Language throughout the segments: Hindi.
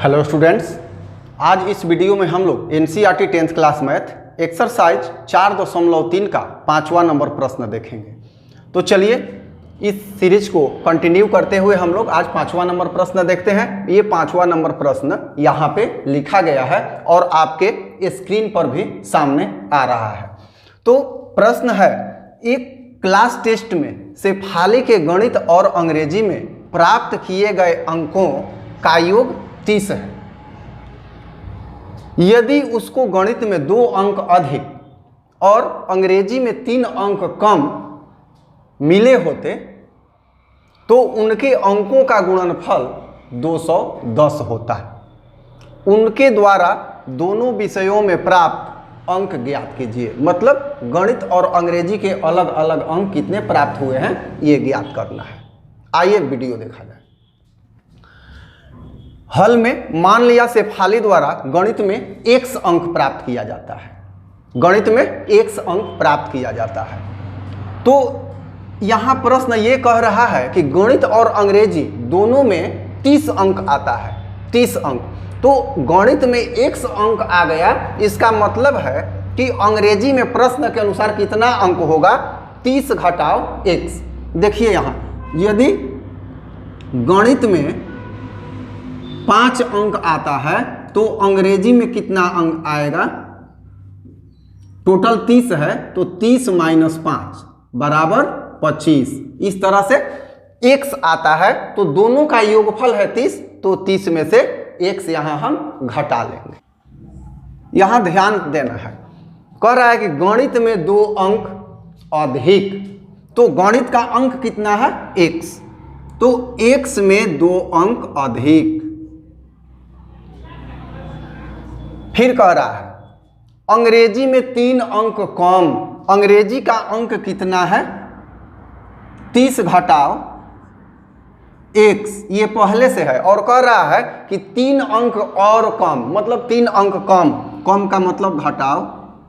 हेलो स्टूडेंट्स, आज इस वीडियो में हम लोग NCERT 10th class math exercise 4.3 का 5वां नंबर प्रश्न देखेंगे। तो चलिए इस सीरीज को कंटिन्यू करते हुए हम लोग आज 5वां नंबर प्रश्न देखते हैं। ये 5वां नंबर प्रश्न यहाँ पे लिखा गया है और आपके स्क्रीन पर भी सामने आ रहा है। तो प्रश्न है, एक क्लास टेस्ट में शेफाली के गणित और अंग्रेजी में प्राप्त किए गए अंकों का योग 30 है। यदि उसको गणित में 2 अंक अधिक और अंग्रेजी में 3 अंक कम मिले होते तो उनके अंकों का गुणनफल 210 होता है। उनके द्वारा दोनों विषयों में प्राप्त अंक ज्ञात कीजिए। मतलब गणित और अंग्रेजी के अलग अलग अंक कितने प्राप्त हुए हैं ये ज्ञात करना है। आइए वीडियो देखा जाए। हल में मान लिया शेफाली द्वारा गणित में x अंक प्राप्त किया जाता है। गणित में x अंक प्राप्त किया जाता है। तो यहां प्रश्न ये कह रहा है कि गणित और अंग्रेजी दोनों में 30 अंक आता है। 30 अंक, तो गणित में x अंक आ गया। इसका मतलब है कि अंग्रेजी में प्रश्न के अनुसार कितना अंक होगा, 30 घटाव x। देखिए यहां, यदि गणित में 5 अंक आता है तो अंग्रेजी में कितना अंक आएगा, टोटल 30 है तो 30 माइनस 5 बराबर 25। इस तरह से x आता है तो दोनों का योगफल है 30, तो 30 में से x यहां हम घटा लेंगे। यहां ध्यान देना है, कह रहा है कि गणित में 2 अंक अधिक, तो गणित का अंक कितना है x, तो x में 2 अंक अधिक। फिर कह रहा है अंग्रेजी में 3 अंक कम। अंग्रेजी का अंक कितना है, 30 घटाव x, ये पहले से है। और कह रहा है कि 3 अंक और कम, मतलब 3 अंक कम, कम का मतलब घटाव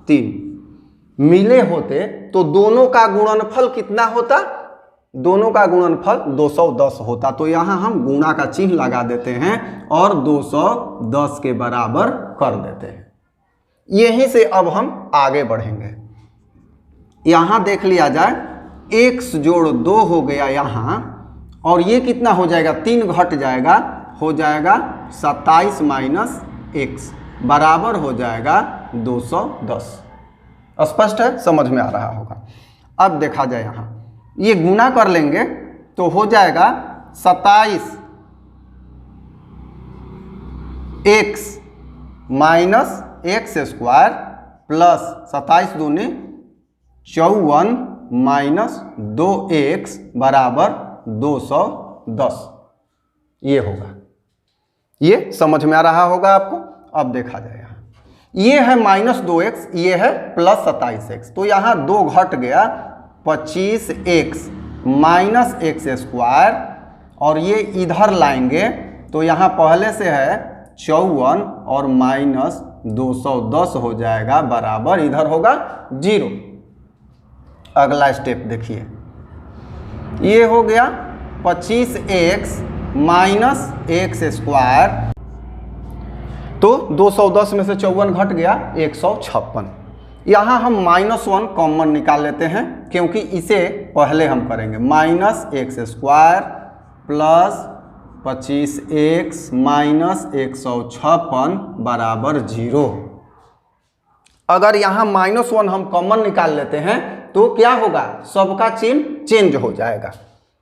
3 मिले होते तो दोनों का गुणनफल कितना होता, दोनों का गुणनफल 210 होता। तो यहां हम गुणा का चिन्ह लगा देते हैं और 210 के बराबर कर देते हैं। यहीं से अब हम आगे बढ़ेंगे। यहां देख लिया जाए, x जोड़ 2 हो गया यहां, और ये कितना हो जाएगा, 3 घट जाएगा, हो जाएगा 27 माइनस x बराबर हो जाएगा 210। स्पष्ट है, समझ में आ रहा होगा। अब देखा जाए, यहां ये गुना कर लेंगे तो हो जाएगा 27 x minus x square plus 27 दूनी 54 माइनस 2x बराबर 210। ये होगा, ये समझ में आ रहा होगा आपको। अब देखा जाए, यहाँ ये है माइनस 2x, ये है प्लस 27x, तो यहाँ 2 घट गया, 25x माइनस एक्स स्क्वायर, और ये इधर लाएंगे तो यहाँ पहले से है 54 और माइनस 210 हो जाएगा बराबर, इधर होगा 0। अगला स्टेप देखिए, ये हो गया 25x माइनस एक्स स्क्वायर, तो 210 में से 54 घट गया 156। यहाँ हम -1 कॉमन निकाल लेते हैं क्योंकि इसे पहले हम करेंगे। Minus x square plus 25x minus 156 बराबर 0। अगर यहाँ -1 हम कॉमन निकाल लेते हैं तो क्या होगा, सबका चिन्ह चेंज हो जाएगा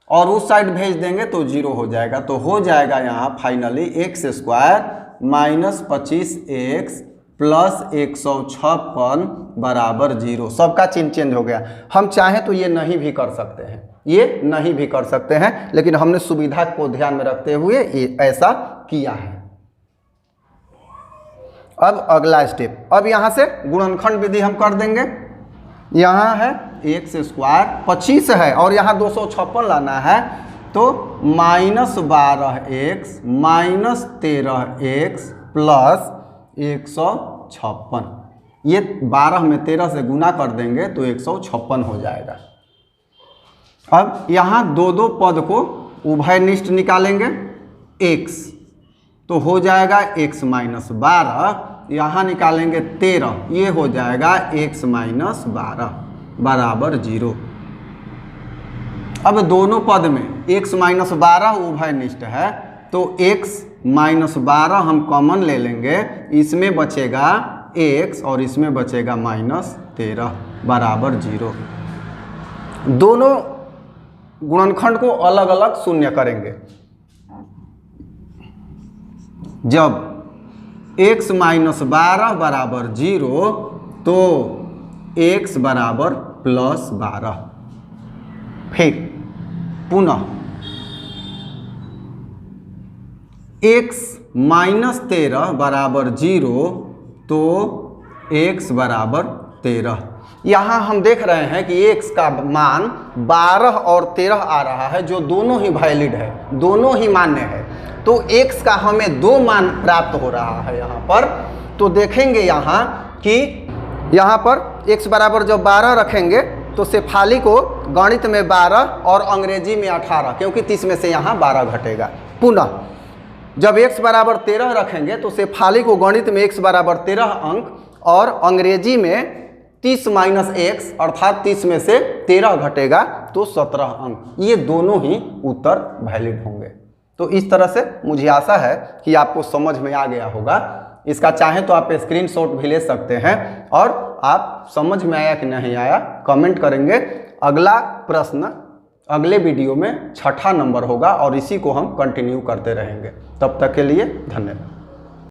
और उस साइड भेज देंगे तो 0 हो जाएगा। तो हो जाएगा यहाँ finally x square minus 25x plus 156 बराबर 0। सबका चिन्ह चेंज हो गया। हम चाहें तो ये नहीं भी कर सकते हैं, ये नहीं भी कर सकते हैं, लेकिन हमने सुविधा को ध्यान में रखते हुए ये ऐसा किया है। अब अगला स्टेप, अब यहाँ से गुणनखंड विधि हम कर देंगे। यहाँ है एक्स स्क्वायर 25 है और यहाँ 256 लाना है, तो minus 12x minus 13x plus 156, ये 12 में 13 से गुना कर देंगे तो 156 हो जाएगा। अब यहाँ 2 पद को उभयनिष्ठ निकालेंगे। x तो हो जाएगा x माइनस 12, यहाँ निकालेंगे 13, ये हो जाएगा x माइनस 12 बराबर 0। अब दोनों पद में x माइनस 12 उभयनिष्ठ है, तो x माइनस 12 हम कॉमन ले लेंगे, इसमें बचेगा x और इसमें बचेगा माइनस 13 बराबर 0। दोनों गुणनखंड को अलग अलग शून्य करेंगे। जब x माइनस 12 बराबर 0 तो x बराबर प्लस 12। फिर पुनः x माइनस 13 बराबर 0 तो x बराबर 13। यहाँ हम देख रहे हैं कि x का मान 12 और 13 आ रहा है, जो दोनों ही वैलिड है, दोनों ही मान्य है। तो x का हमें दो मान प्राप्त हो रहा है यहाँ पर। तो देखेंगे यहाँ कि यहाँ पर x बराबर जब 12 रखेंगे तो शेफाली को गणित में 12 और अंग्रेजी में 18, क्योंकि 30 में से यहाँ 12 घटेगा। पुनः जब x बराबर 13 रखेंगे तो शेफाली को गणित में x बराबर 13 अंक और अंग्रेजी में 30 माइनस x अर्थात 30 में से 13 घटेगा तो 17 अंक। ये दोनों ही उत्तर वैलिड होंगे। तो इस तरह से मुझे आशा है कि आपको समझ में आ गया होगा। इसका चाहे तो आप स्क्रीनशॉट भी ले सकते हैं और आप समझ में आया कि नहीं आया कमेंट करेंगे। अगला प्रश्न अगले वीडियो में 6ठा नंबर होगा और इसी को हम कंटिन्यू करते रहेंगे। तब तक के लिए धन्यवाद।